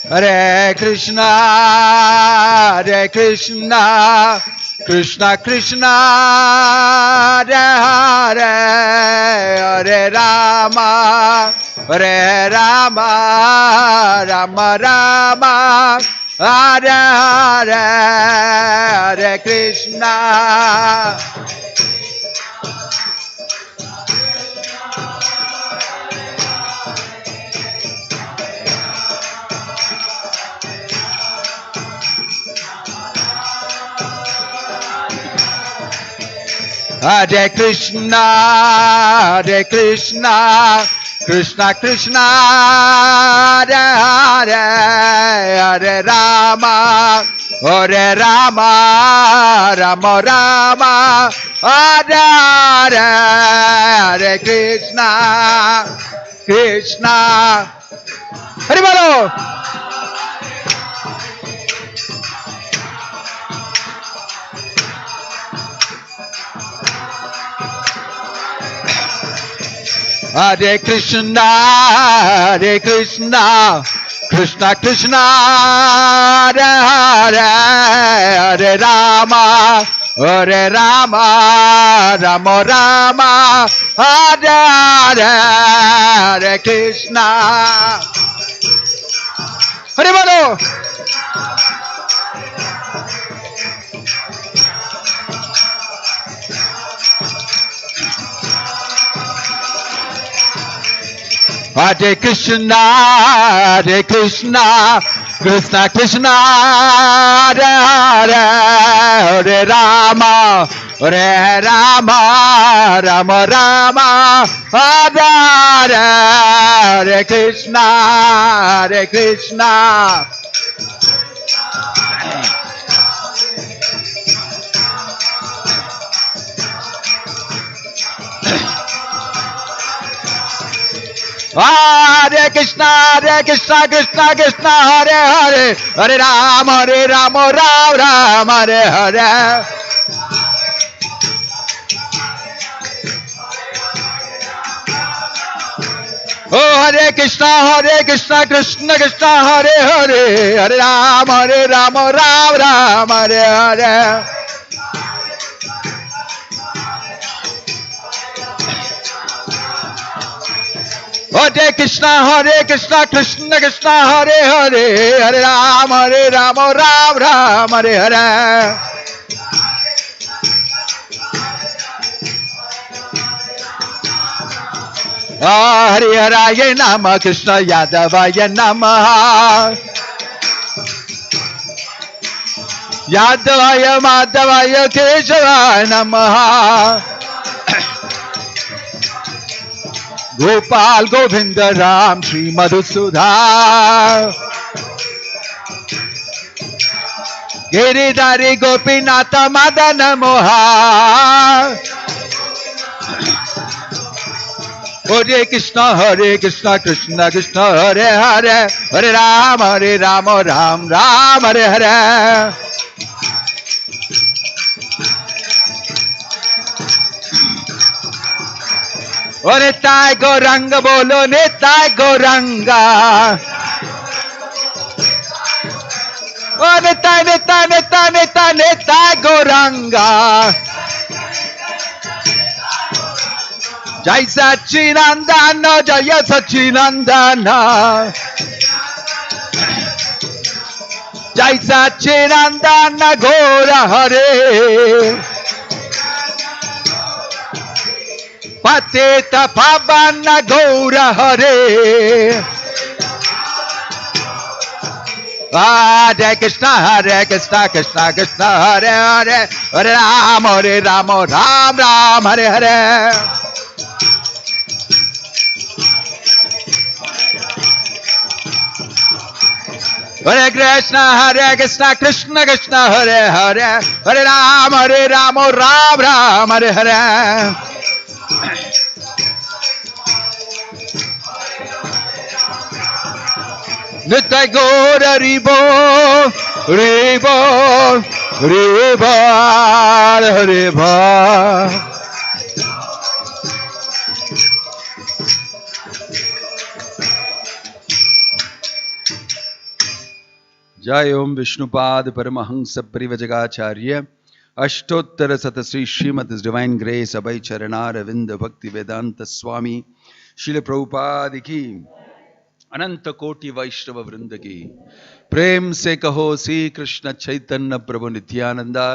Hare Krishna, Hare Krishna, Krishna Krishna, Hare Hare, Hare Rama, Hare Rama, Rama Rama, Hare Hare, Hare Krishna. Hare Krishna, Hare Krishna, Krishna Krishna, Hare Hare, Hare Rama, Hare Rama, Rama Rama, Hare Hare, Hare Krishna, Krishna. Hare Bolo. Hare Krishna, Hare Krishna, Krishna Krishna, Hare Hare, Hare Rama, Hare Rama, Rama Rama, Hare Hare, Hare Krishna. Hare Bolo. Hare Krishna, Hare Krishna, Krishna Krishna, Hare Hare, Hare Rama, Hare Rama, Rama Rama, Hare Hare, Hare Krishna, Hare Krishna. Hare Krishna, Hare Krishna, Krishna Krishna, Hare Hare, Hare Rama, Rama Rama, Hare Hare. Oh, Hare Krishna, Krishna Krishna, Hare Hare, Hare Rama, Rama Rama, Hare Hare. Hare Krishna, Krishna Krishna, Hare Hare, Hare Rama, Rama Rama, Hare Hare. Hare Haraya Nama, Krishna Yadavaya Namaha. Yadavaya Madhavaya Keshavaya Namaha. Gopal Govinda Ram Shri Madhusudha. Giridhari Gopinatha Madana Moha. Hare Krishna, Krishna Krishna, Hare Hare, Hare Rama, Rama Rama, Hare Hare. O Nitai Gauranga bolo, Nitai Gauranga. O Nitai Gauranga. Jai Sachinandana, Jaya Sachinandana. Jai Sachinandana Gaura Hare. Patita Pavana Gaura Hare. Hare Krishna, Krishna Krishna, Hare Hare, Hare Rama, Rama Rama, Hare Hare. Hare Krishna, Krishna Krishna, Hare Hare, Hare Rama, Rama Rama, Hare Hare. Nitai Gaura Ribo, Ribo, Ribo, Ribo. जय ओम Vishnupad Paramhans परिवजगाचार्य अष्टोत्तर Satish Shrimad divine grace अभय चरणार विंद भक्ति वेदांत स्वामी शिल प्रभुपाद की अनंत कोटि वैष्णव वृंद की प्रेम से कहो श्री कृष्ण चैतन्य प्रभु नित्यानंदा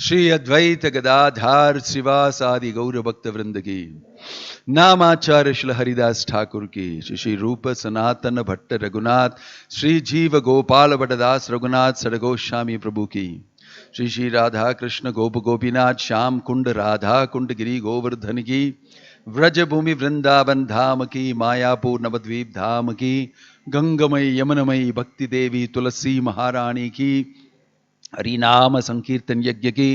श्री अद्वैत गदाधार श्रीवास आदि गौर भक्त वृंद की नामाचार्य श्री हरिदास ठाकुर की श्री रूप सनातन भट्ट रघुनाथ श्री जीव गोपाल भट्टदास रघुनाथ सड़गोस्वामी प्रभु की श्री श्री राधा कृष्ण गोप गोपीनाथ श्याम कुंड राधा कुंड गिरी गोवर्धन की व्रज भूमि वृंदावन धाम की मायापुर नवद्वीप धाम की गंगमयी यमुनमयी भक्ति देवी तुलसी महारानी की हरि नाम संकीर्तन यज्ञ की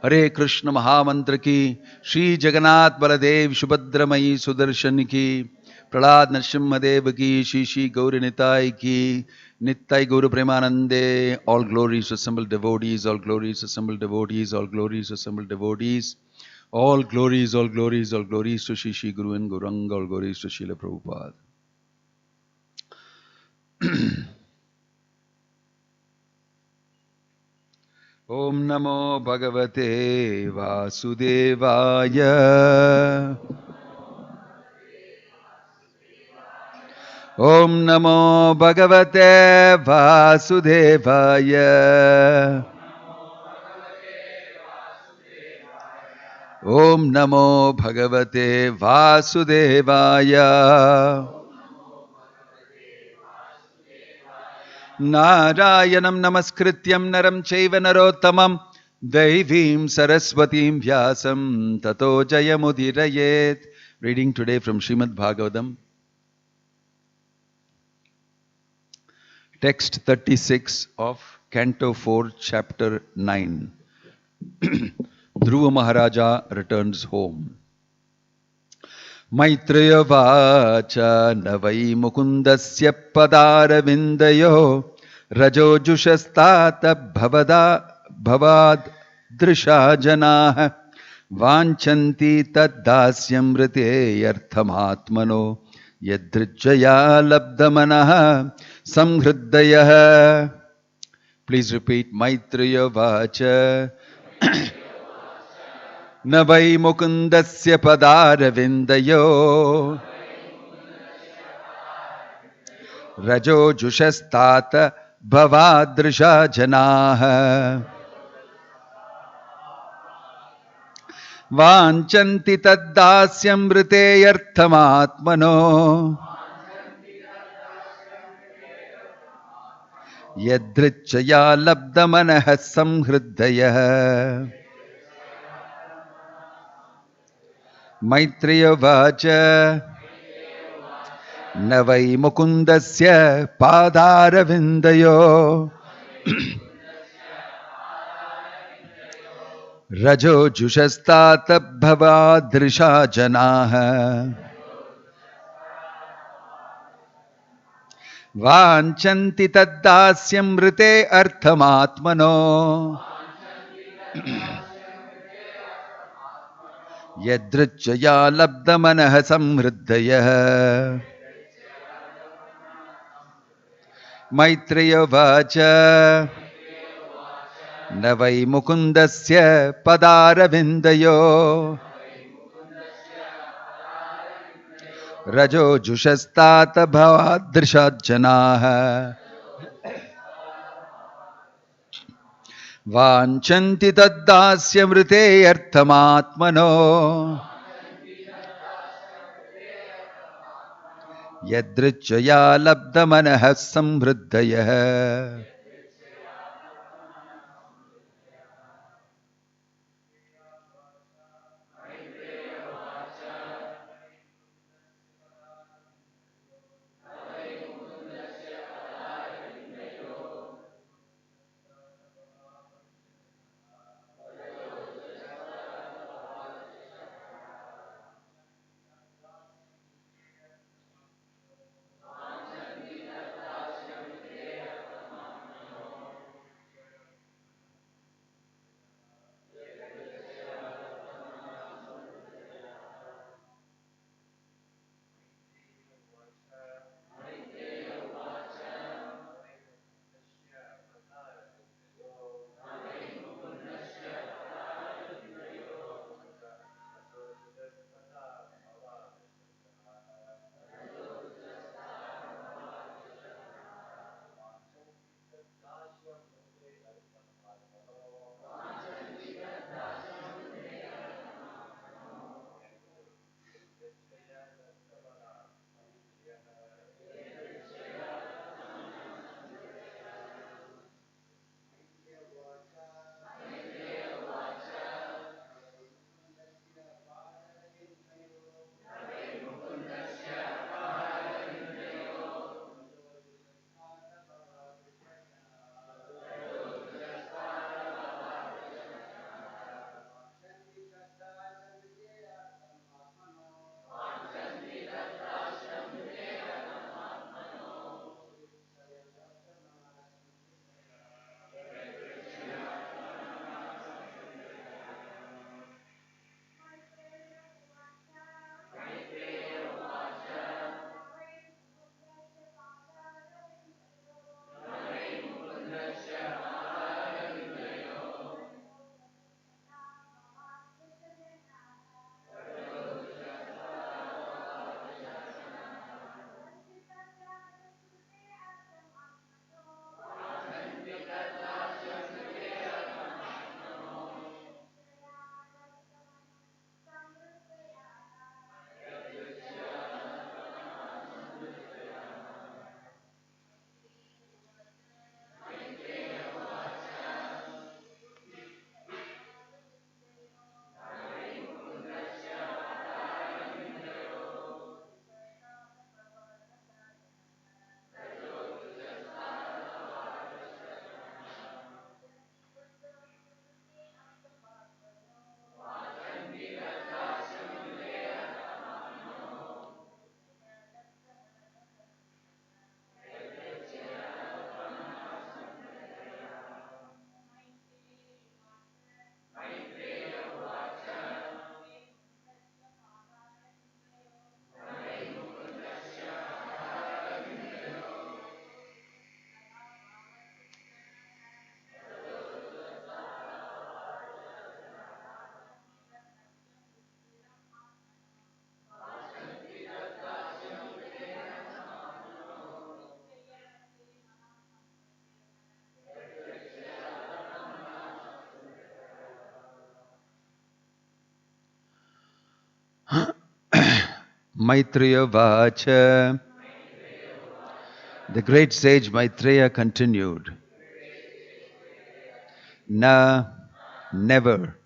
हरे कृष्ण महामंत्र की श्री जगन्नाथ बलदेव सुभद्रमयी सुदर्शन की प्रहलाद नरसिम्हदेव की श्री श्री गौर निताय की नित्य गौर प्रेमानंदे all glories assembled devotees all glories assembled devotees all glories assembled devotees all glories to Shri Shri Guru and Gauranga all glories to Srila Prabhupada. Om Namo Bhagavate Vasudevaya. Om Namo Bhagavate Vasudevaya. Om Namo Bhagavate Vasudevaya. Narayanam Namaskrityam Naram Chaiva Narottamam Devim Saraswatim Vyasam Tato Jayamudirayet. Reading today from Srimad Bhagavatam. Text 36 of Canto 4, Chapter 9. Dhruva Maharaja returns home. Maitreya vacha navai mukundasya padaravindayo rajo jushastata bhavad drisha janah vanchanti taddasyam rite yarthamatmano yadrijaya labdhamanah samhriddayah. Please repeat. Maitreya vacha Navai mukundasya padaravindayo rajo jushastata bhavadrisha janah vanchanti taddasyam rite yarthamatmano yadrichaya labdhamanah samhriddayah. Maitreya vacha navai mukundasya padaravindayo rajo jushastata bhavadrisha janah vanchanti taddasyam rite arthamatmano yadrichaya labdhamanah samhriddayah. Maitreya vacha navai mukundasya padaravindayo rajo jushastata bhavadrisha janah vanchanti taddasyam rite arthamatmano yadrichaya labdhamanah samhriddayah. Maitreya Vacha. The great sage Maitreya continued, Na, never,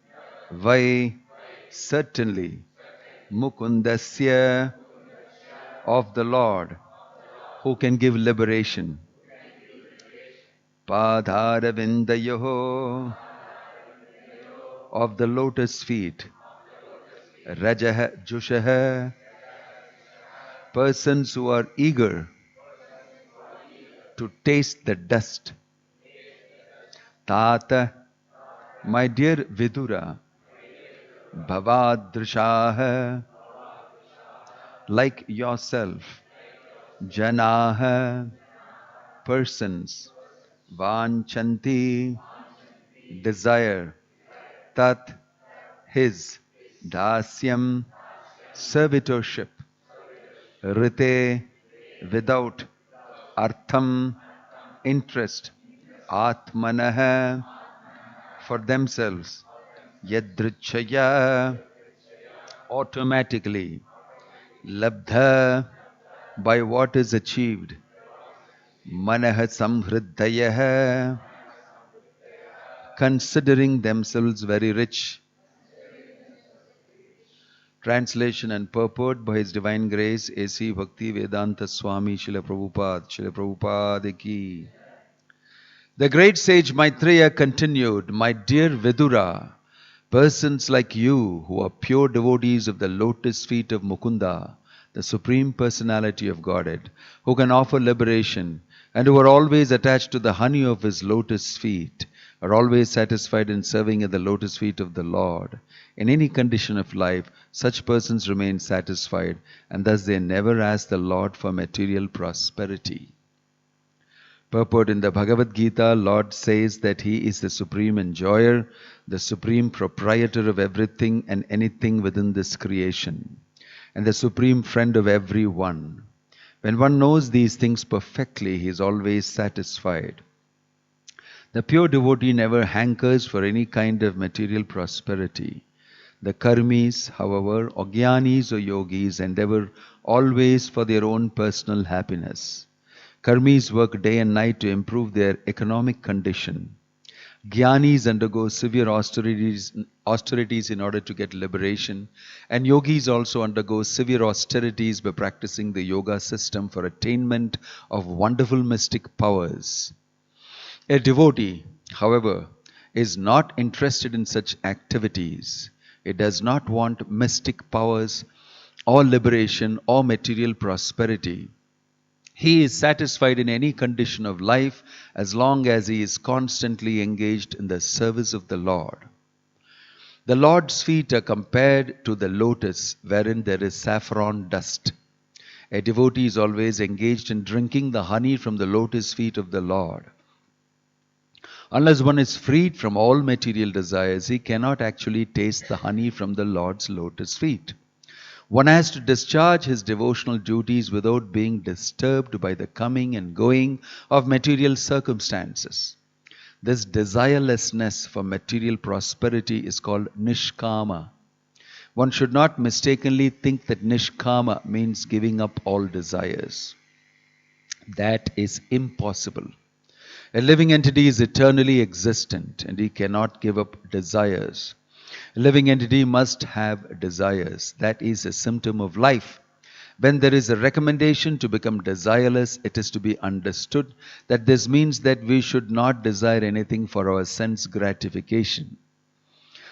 Vai, certainly, Mukundasya, of the Lord, who can give liberation. Padharavindayoho, of the lotus feet. Rajaha Jushaha, persons who are eager to taste the dust. Tata, my dear Vidura, Bhavadrishaha, like yourself. Janaha, persons. Vanchanti, desire. Tat, his. Dasyam, servitorship. Rite, without. Artham, interest. Atmanaha, for themselves. Yadrichaya, automatically. Labdha, by what is achieved. Manaha samhriddayah, considering themselves very rich. Translation and purport by His Divine Grace A.C. Bhakti Vedanta Swami Srila Prabhupada ki. The great sage Maitreya continued, My dear Vidura, persons like you who are pure devotees of the lotus feet of Mukunda, the Supreme Personality of Godhead, who can offer liberation and who are always attached to the honey of His lotus feet, are always satisfied in serving at the lotus feet of the Lord. In any condition of life, such persons remain satisfied, and thus they never ask the Lord for material prosperity. Purport: in the Bhagavad Gita, Lord says that He is the supreme enjoyer, the supreme proprietor of everything and anything within this creation, and the supreme friend of everyone. When one knows these things perfectly, he is always satisfied. The pure devotee never hankers for any kind of material prosperity. The karmis, however, or jnanis or yogis, endeavor always for their own personal happiness. Karmis work day and night to improve their economic condition. Jnanis undergo severe austerities in order to get liberation, and yogis also undergo severe austerities by practicing the yoga system for attainment of wonderful mystic powers. A devotee, however, is not interested in such activities. It does not want mystic powers or liberation or material prosperity. He is satisfied in any condition of life as long as he is constantly engaged in the service of the Lord. The Lord's feet are compared to the lotus wherein there is saffron dust. A devotee is always engaged in drinking the honey from the lotus feet of the Lord. Unless one is freed from all material desires, he cannot actually taste the honey from the Lord's lotus feet. One has to discharge his devotional duties without being disturbed by the coming and going of material circumstances. This desirelessness for material prosperity is called nishkama. One should not mistakenly think that nishkama means giving up all desires. That is impossible. A living entity is eternally existent and he cannot give up desires. A living entity must have desires. That is a symptom of life. When there is a recommendation to become desireless, it is to be understood that this means that we should not desire anything for our sense gratification.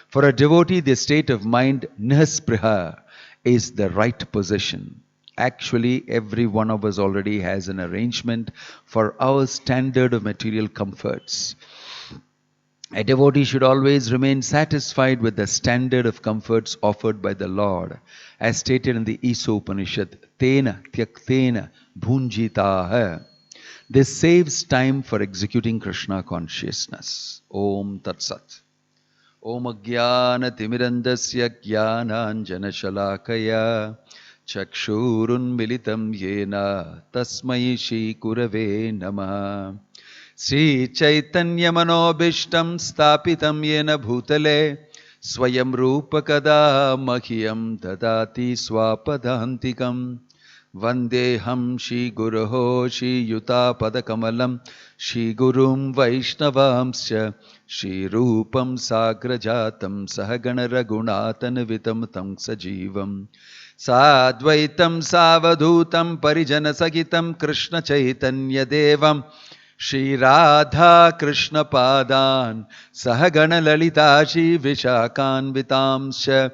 For a devotee, the state of mind nihaspriha is the right position. Actually, every one of us already has an arrangement for our standard of material comforts. A devotee should always remain satisfied with the standard of comforts offered by the Lord, as stated in the Isopanishad, Tena Tyaktena Bhunjitaha. This saves time for executing Krishna consciousness. Om Tat Sat. Om Ajnana Timirandasya Jnananjana Shalakaya Chakshurun Militam Yena Tasmai Shri Gurave Namaha. Sri Chaitanya Manobishtam Stapitam Yena Bhutale Swayam Rupa Kada Mahyam Dadati Swapadantikam Vandeham Shri Guruho Shri Yuta Padakamalam Shri Gurum Vaishnavamsya Shri Rupam Sagrajatam Sahagana Raghunatan Vitam Tam Sajivam Sadvaitam Savadhutam Parijana Sagitam Krishna Chaitanya Devam Shri Radha Krishna Padan Sahagana Lalita Shri Vishakan Vitamsha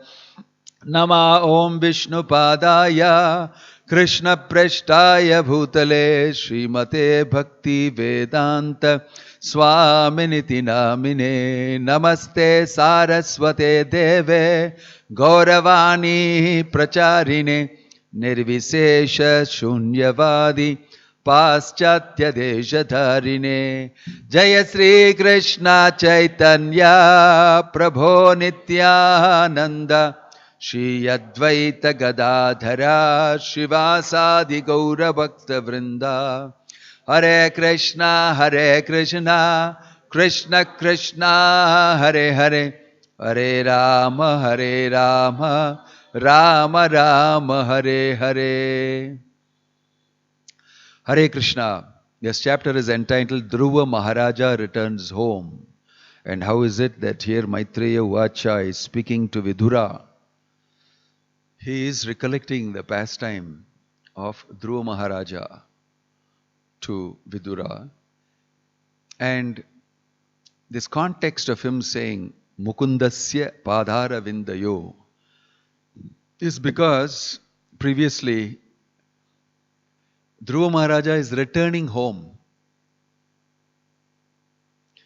Nama Om Vishnu Padaya Krishna Preshtaya Bhutale Srimate Bhakti Vedanta Swaminiti Namine Namaste Saraswate Deve Gauravani Pracharine Nirvisesha Shunyavadi Paschatya Deshatharine Jaya Sri Krishna Chaitanya Prabho Nityananda Shri Advaita Gadadhara Shivasadi Gaura Bhakta Vrinda Hare Krishna Krishna Krishna Hare Hare Hare Rama Rama Rama Hare Hare. Hare Krishna. This chapter is entitled Dhruva Maharaja Returns Home. And how is it that here Maitreya Vacha is speaking to Vidura? He is recollecting the pastime of Dhruva Maharaja to Vidura. And this context of him saying Mukundasya Padhara Vindayo is because previously Dhruva Maharaja is returning home.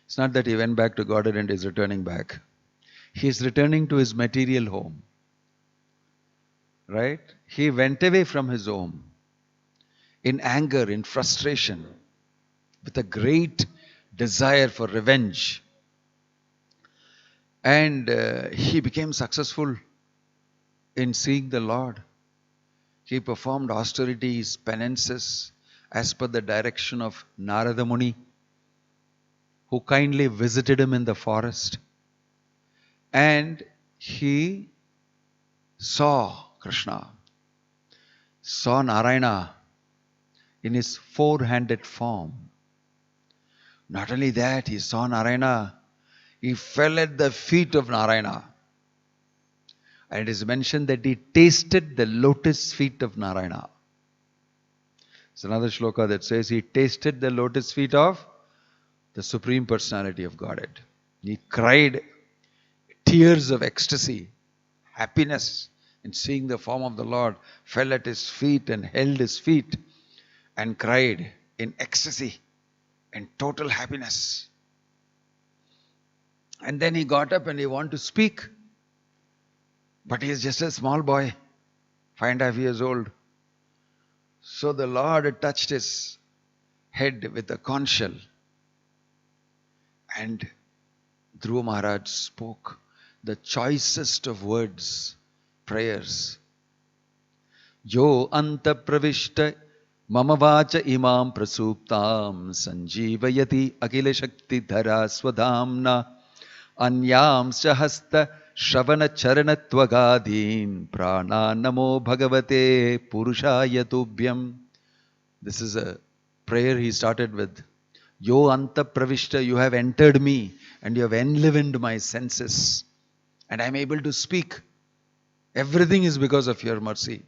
It's not that he went back to Godhead and is returning back. He is returning to his material home. Right? He went away from his home in anger, in frustration, with a great desire for revenge. And he became successful in seeing the Lord. He performed austerities, penances, as per the direction of Narada Muni, who kindly visited him in the forest. And he saw Krishna, saw Narayana in his four-handed form. Not only that, he saw Narayana, he fell at the feet of Narayana. And it is mentioned that he tasted the lotus feet of Narayana. It's another shloka that says he tasted the lotus feet of the Supreme Personality of Godhead. He cried tears of ecstasy, happiness in seeing the form of the Lord, fell at his feet and held his feet and cried in ecstasy and total happiness. And then he got up and he wanted to speak. But he is just a small boy, 5.5 years old. So the Lord touched his head with a conch shell. And Dhruva Maharaj spoke the choicest of words, prayers. Yo anta pravishta mama vacha imam prasuptam sanjivayati akila shakti dhara swadhamna anyam sahasta Shravana Charanatvagadin Prana Namo Bhagavate Purushaya Tubhyam. This is a prayer he started with. Yo Anta Pravishta, you have entered me and you have enlivened my senses. And I am able to speak. Everything is because of your mercy.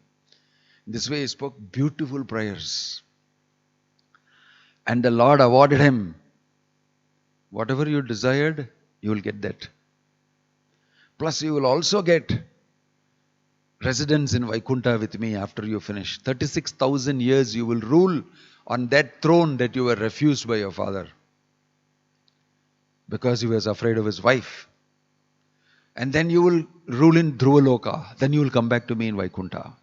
In this way he spoke beautiful prayers. And the Lord awarded him. Whatever you desired, you will get that. Plus you will also get residence in Vaikuntha with me after you finish. 36,000 years you will rule on that throne that you were refused by your father. Because he was afraid of his wife. And then you will rule in Dhruvaloka. Then you will come back to me in Vaikuntha.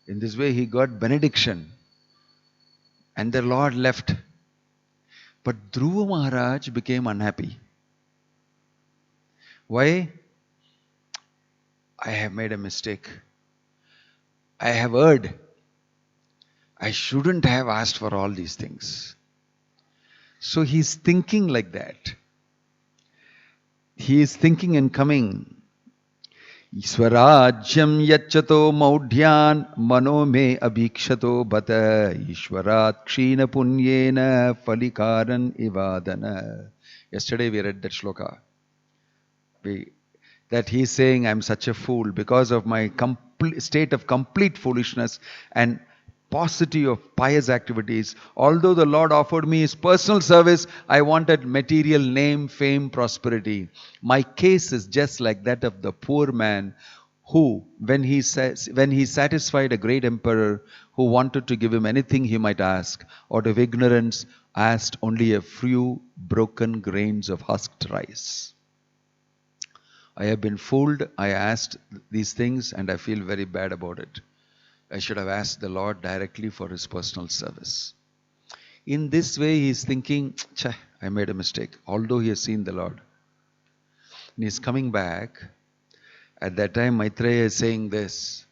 In this way he got benediction. And the Lord left. But Dhruva Maharaj became unhappy. Why? I have made a mistake. I have erred. I shouldn't have asked for all these things. So he's thinking like that. he is thinking and coming. Swarajyam yachato maudhyan mano me abhikshato bata Ishwarat kshina punyena falikaran ivadana. Yesterday we read that shloka. That he is saying, I'm such a fool because of my state of complete foolishness and paucity of pious activities. Although the Lord offered me his personal service, I wanted material name, fame, prosperity. My case is just like that of the poor man who, when he satisfied a great emperor who wanted to give him anything he might ask, out of ignorance asked only a few broken grains of husked rice. I have been fooled. I asked these things and I feel very bad about it. I should have asked the Lord directly for his personal service. In this way, he is thinking, I made a mistake, although he has seen the Lord. And he is coming back. At that time, Maitreya is saying this.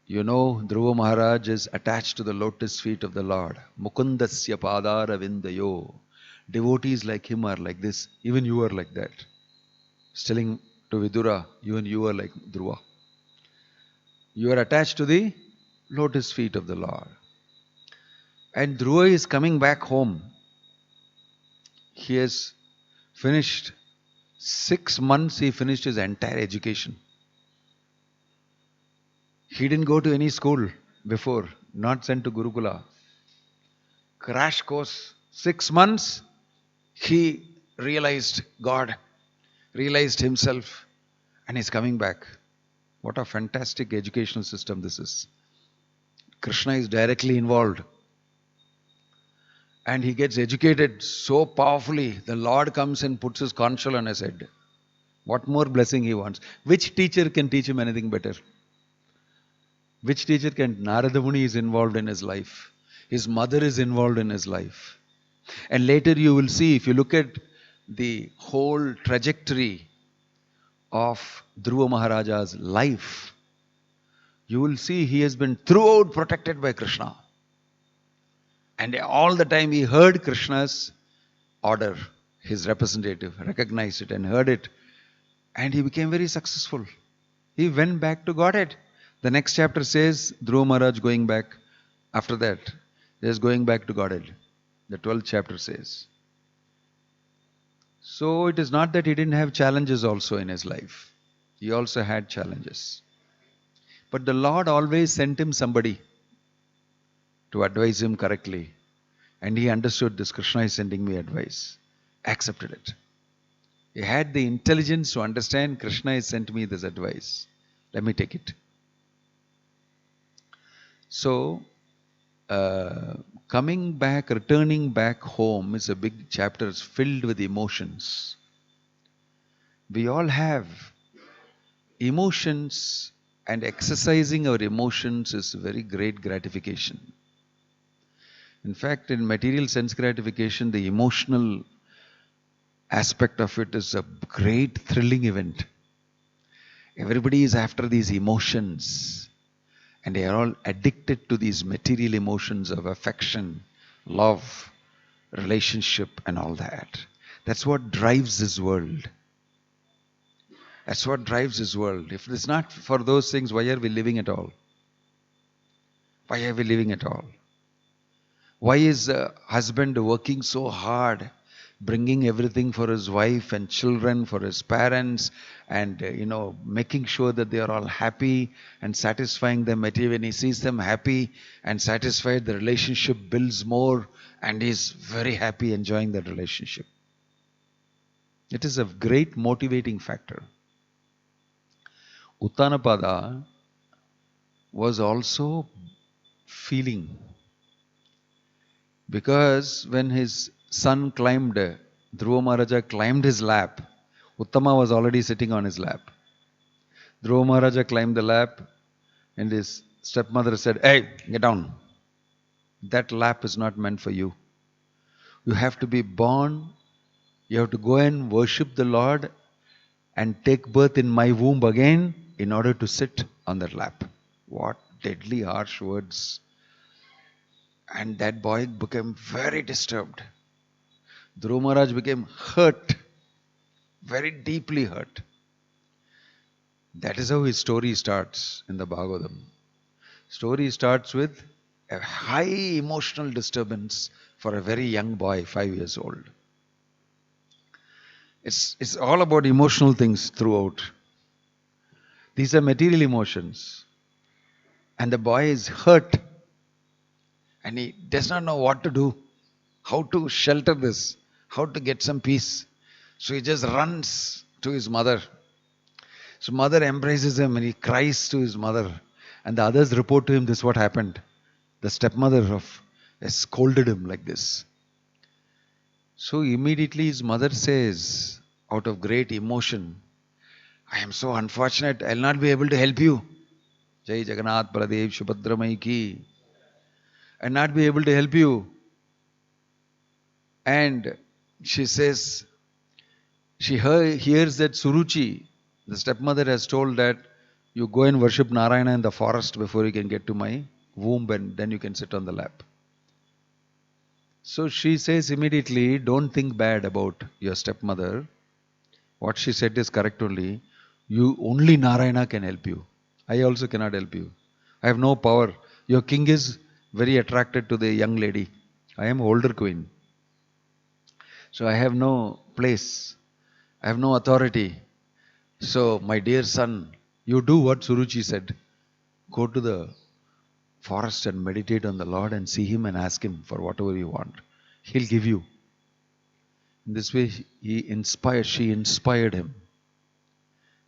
You know, Dhruva Maharaj is attached to the lotus feet of the Lord. Mukundasya padara vindayo. Devotees like him are like this. Even you are like that. Telling to Vidura, even you are like Dhruva. You are attached to the lotus feet of the Lord. And Dhruva is coming back home. He has finished 6 months, he finished his entire education. He didn't go to any school before, not sent to Gurukula. Crash course, 6 months, he realized God, realized himself, and he's coming back. What a fantastic educational system this is. Krishna is directly involved. And he gets educated so powerfully. The Lord comes and puts his conchal on his head. What more blessing he wants? Which teacher can teach him anything better? Which teacher can? Narada Muni is involved in his life. His mother is involved in his life. And later you will see, if you look at the whole trajectory of Dhruva Maharaja's life, you will see he has been throughout protected by Krishna. And all the time he heard Krishna's order, his representative recognized it and heard it, and he became very successful. He went back to Godhead. The next chapter says Dhruva Maharaj going back. After that, he is going back to Godhead. The 12th chapter says. So it is not that he didn't have challenges also in his life. He also had challenges. But the Lord always sent him somebody to advise him correctly. And he understood this, Krishna is sending me advice. Accepted it. He had the intelligence to understand Krishna has sent me this advice. Let me take it. So, coming back, returning back home is a big chapter. It's filled with emotions. We all have emotions, and exercising our emotions is very great gratification. In fact, in material sense gratification, the emotional aspect of it is a great thrilling event. Everybody is after these emotions, and they are all addicted to these material emotions of affection, love, relationship, and all that. That's what drives this world. That's what drives this world. If it's not for those things, why are we living at all? Why are we living at all? Why is a husband working so hard, bringing everything for his wife and children, for his parents, and making sure that they are all happy and satisfying them materially? When he sees them happy and satisfied, the relationship builds more, and he's very happy enjoying that relationship. It is a great motivating factor. Uttanapada was also feeling, because when his son climbed, Dhruva Maharaja climbed his lap, Uttama was already sitting on his lap. Dhruva Maharaja climbed the lap, and his stepmother said, "Hey, get down. That lap is not meant for you. You have to be born, you have to go and worship the Lord and take birth in my womb again in order to sit on that lap." What deadly harsh words. And that boy became very disturbed. Dhruva Maharaj became hurt. very deeply hurt. That is how his story starts in the Bhagavatam. Story starts with a high emotional disturbance for a very young boy, 5 years old. It's all about emotional things throughout. These are material emotions. And the boy is hurt. And he does not know what to do, how to shelter this, how to get some peace. So he just runs to his mother. So mother embraces him and he cries to his mother. And the others report to him this what happened. The stepmother has scolded him like this. So immediately his mother says, out of great emotion, I am so unfortunate, I will not be able to help you. Jai Jagannath Baladev Subhadramai ki. I will not be able to help you. And she says, she hears that Suruchi, the stepmother, has told that you go and worship Narayana in the forest before you can get to my womb, and then you can sit on the lap. So she says immediately, don't think bad about your stepmother. What she said is correct only. You only Narayana can help you. I also cannot help you. I have no power. Your king is very attracted to the young lady. I am older queen. So I have no place. I have no authority. So my dear son, you do what Suruchi said. Go to the forest and meditate on the Lord and see him and ask him for whatever you want. He'll give you. In this way, she inspired him.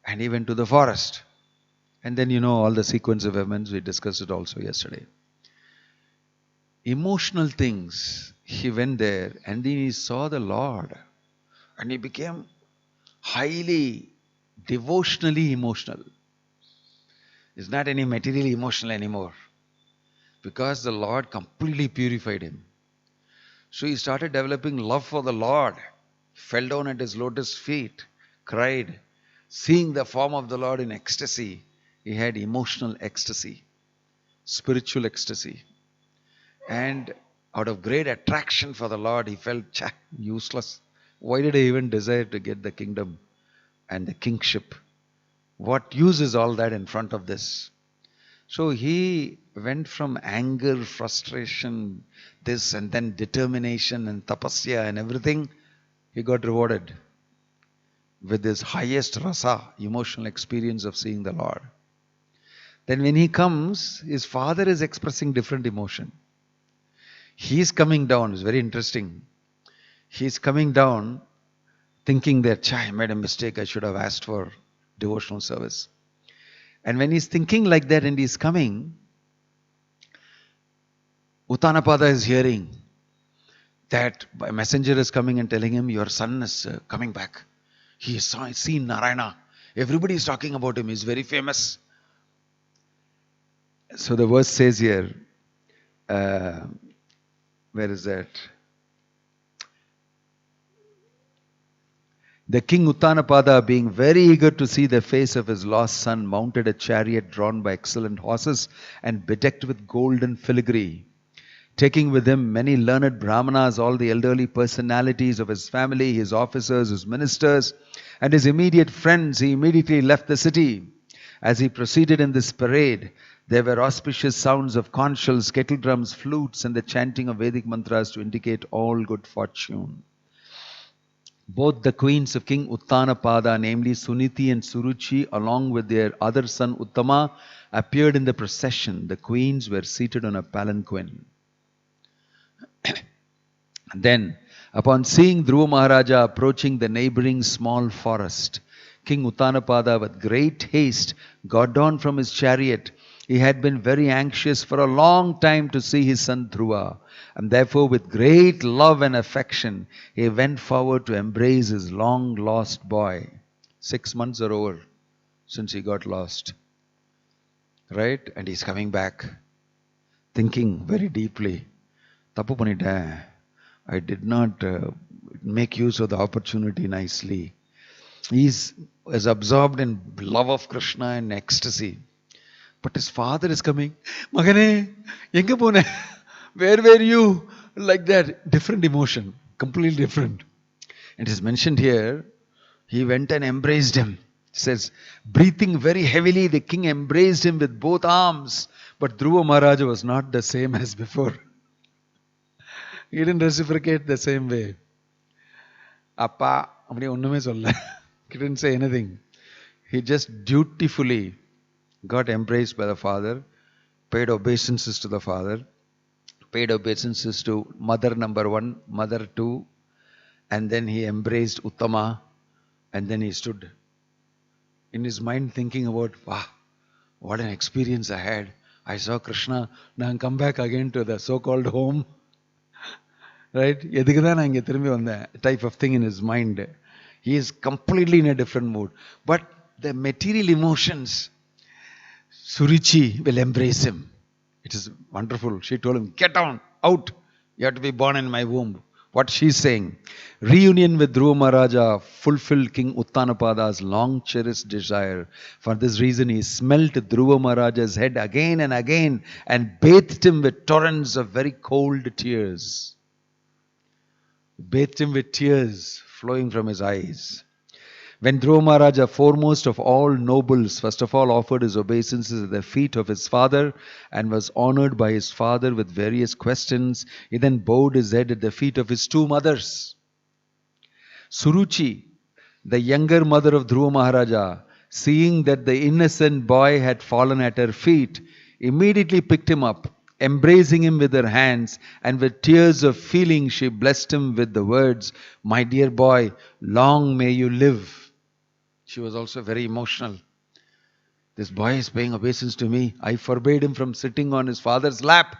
And he went to the forest. And then you know all the sequence of events, we discussed it also yesterday. Emotional things, he went there and then he saw the Lord. And he became highly, devotionally emotional. It's not any materially emotional anymore. Because the Lord completely purified him. So he started developing love for the Lord. Fell down at his lotus feet, cried. Seeing the form of the Lord in ecstasy, he had emotional ecstasy, spiritual ecstasy. And out of great attraction for the Lord, he felt useless. Why did I even desire to get the kingdom and the kingship? What use is all that in front of this? So he went from anger, frustration, this and then determination and tapasya and everything. He got rewarded with his highest rasa, emotional experience of seeing the Lord. Then when he comes, his father is expressing different emotion. He is coming down. It's very interesting. He is coming down thinking that, I made a mistake. I should have asked for devotional service. And when he's thinking like that and he's coming, Uttanapada is hearing that a messenger is coming and telling him, your son is coming back. He has seen Narayana. Everybody is talking about him. He's very famous. So the verse says here, where is that? The king Uttanapada, being very eager to see the face of his lost son, mounted a chariot drawn by excellent horses and bedecked with gold and filigree. Taking with him many learned brahmanas, all the elderly personalities of his family, his officers, his ministers, and his immediate friends, he immediately left the city. As he proceeded in this parade, there were auspicious sounds of conch shells, kettle drums, flutes, and the chanting of Vedic mantras to indicate all good fortune. Both the queens of King Uttanapada, namely Suniti and Suruchi, along with their other son Uttama, appeared in the procession. The queens were seated on a palanquin. Then, upon seeing Dhruva Maharaja approaching the neighboring small forest, King Uttanapada, with great haste, got down from his chariot. He had been very anxious for a long time to see his son Dhruva, and therefore with great love and affection, he went forward to embrace his long-lost boy. 6 months are over since he got lost. Right? And he's coming back, thinking very deeply, Tapu panniten. I did not make use of the opportunity nicely. He is absorbed in love of Krishna and ecstasy. But his father is coming. Magane, yenga pone? Where were you? Like that. Different emotion. Completely different. It is mentioned here, He went and embraced him. It says, breathing very heavily, the king embraced him with both arms. But Dhruva Maharaja was not the same as before. He didn't reciprocate the same way. Appa, he didn't say anything. He just dutifully got embraced by the father, paid obeisances to the father, paid obeisances to mother number 1, mother 2, and then he embraced Uttama, and then he stood in his mind thinking about, wow, what an experience I had. I saw Krishna, now I come back again to the so-called home. Right? Type of thing in his mind. He is completely in a different mood. But the material emotions, Suruchi will embrace him. It is wonderful. She told him, get on, out. You have to be born in my womb. What she's saying. Reunion with Dhruva Maharaja fulfilled King Uttanapada's long cherished desire. For this reason, he smelt Dhruva Maharaja's head again and again and bathed him with torrents of very cold tears. Bathed him with tears flowing from his eyes. When Dhruva Maharaja, foremost of all nobles, first of all offered his obeisances at the feet of his father and was honored by his father with various questions, he then bowed his head at the feet of his 2 mothers. Suruchi, the younger mother of Dhruva Maharaja, seeing that the innocent boy had fallen at her feet, immediately picked him up, embracing him with her hands, and with tears of feeling she blessed him with the words, "My dear boy, long may you live." She was also very emotional. This boy is paying obeisance to me. I forbade him from sitting on his father's lap.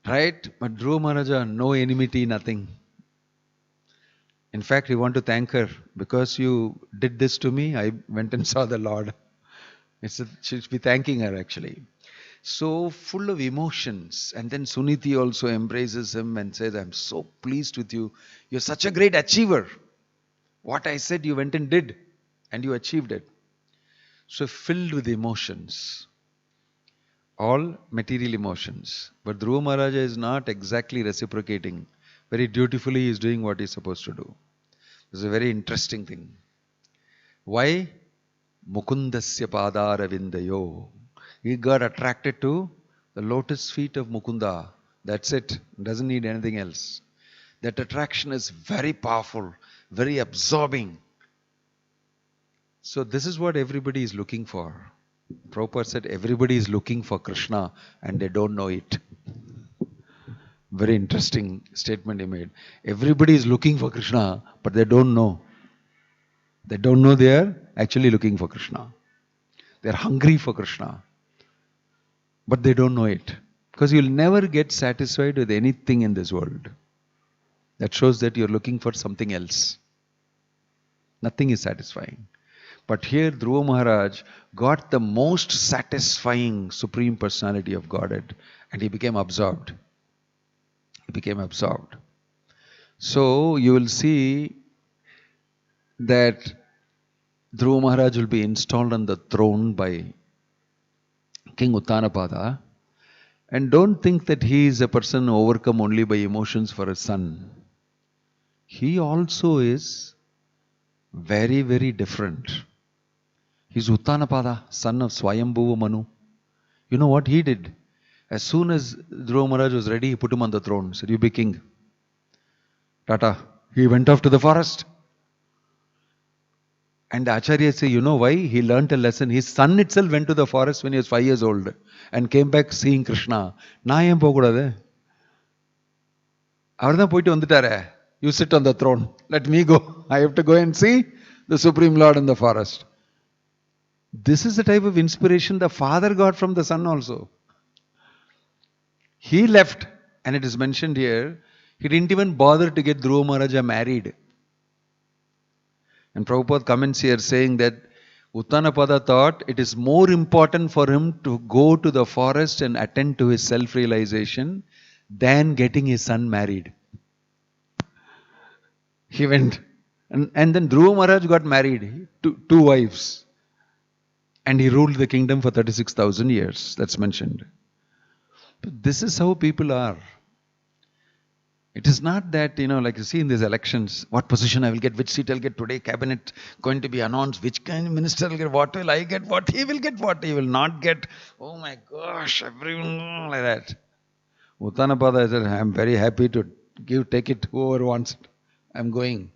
Right? But Dhruva Maharaja, no enmity, nothing. In fact, we want to thank her. Because you did this to me, I went and saw the Lord. She should be thanking her actually. So full of emotions. And then Suniti also embraces him and says, I'm so pleased with you. You're such a great achiever. What I said you went and did. And you achieved it. So filled with emotions. All material emotions. But Dhruva Maharaja is not exactly reciprocating. Very dutifully he is doing what he is supposed to do. This is a very interesting thing. Why? Mukundasya padara vindayo. He got attracted to the lotus feet of Mukunda. That's it. Doesn't need anything else. That attraction is very powerful, very absorbing. So this is what everybody is looking for. Prabhupada said everybody is looking for Krishna and they don't know it. Very interesting statement he made. Everybody is looking for Krishna, but they don't know. They don't know they are actually looking for Krishna. They are hungry for Krishna. But they don't know it. Because you'll never get satisfied with anything in this world. That shows that you're looking for something else. Nothing is satisfying. But here Dhruva Maharaj got the most satisfying Supreme Personality of Godhead. And he became absorbed. He became absorbed. So you will see that Dhruva Maharaj will be installed on the throne by King Uttanapada. And don't think that he is a person overcome only by emotions for a son. He also is very, very different. He's Uttanapada, son of Swayambhuva Manu. You know what he did? As soon as Dhruva Maharaj was ready, he put him on the throne. Said, you be king. Tata. He went off to the forest. And the Acharya say, you know why? He learnt a lesson. His son itself went to the forest when he was 5 years old and came back seeing Krishna. You sit on the throne. Let me go. I have to go and see the Supreme Lord in the forest. This is the type of inspiration the father got from the son also. He left, and it is mentioned here, he didn't even bother to get Dhruva Maharaja married. And Prabhupada comments here saying that Uttanapada thought it is more important for him to go to the forest and attend to his self-realization than getting his son married. He went. And then Dhruva Maharaj got married. Two wives. And he ruled the kingdom for 36,000 years. That's mentioned. But this is how people are. It is not that, like you see in these elections, what position I will get, which seat I'll get today, cabinet going to be announced, which kind of minister will get, what will I get, what he will get, what he will not get. Oh my gosh, everyone like that. Uttanapada said, I'm very happy to take it, whoever wants it. I'm going.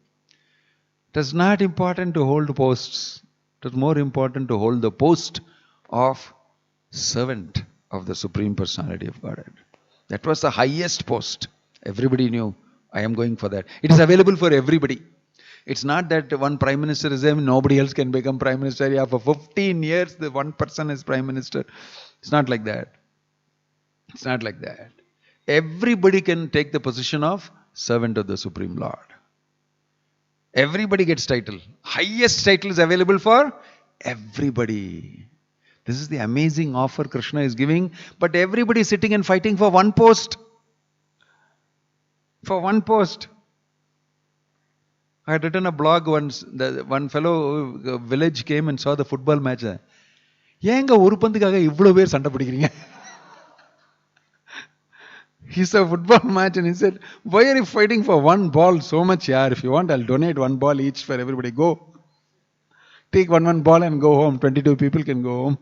It is not important to hold posts. It is more important to hold the post of servant of the Supreme Personality of Godhead. That was the highest post. Everybody knew, I am going for that. It is available for everybody. It's not that one prime minister is there, nobody else can become prime minister. Yeah, for 15 years, the one person is prime minister. It's not like that. It's not like that. Everybody can take the position of servant of the Supreme Lord. Everybody gets title. Highest title is available for everybody. This is the amazing offer Krishna is giving. But everybody is sitting and fighting for one post. For one post. I had written a blog once. One fellow village came and saw the football match. ஏங்க ஒரு பந்துக்காக இவ்வளவு பேர் சண்டை பிடிக்கிறீங்க? He saw a football match and he said, why are you fighting for one ball so much? Yeah, if you want, I'll donate one ball each for everybody. Go. Take one ball and go home. 22 people can go home.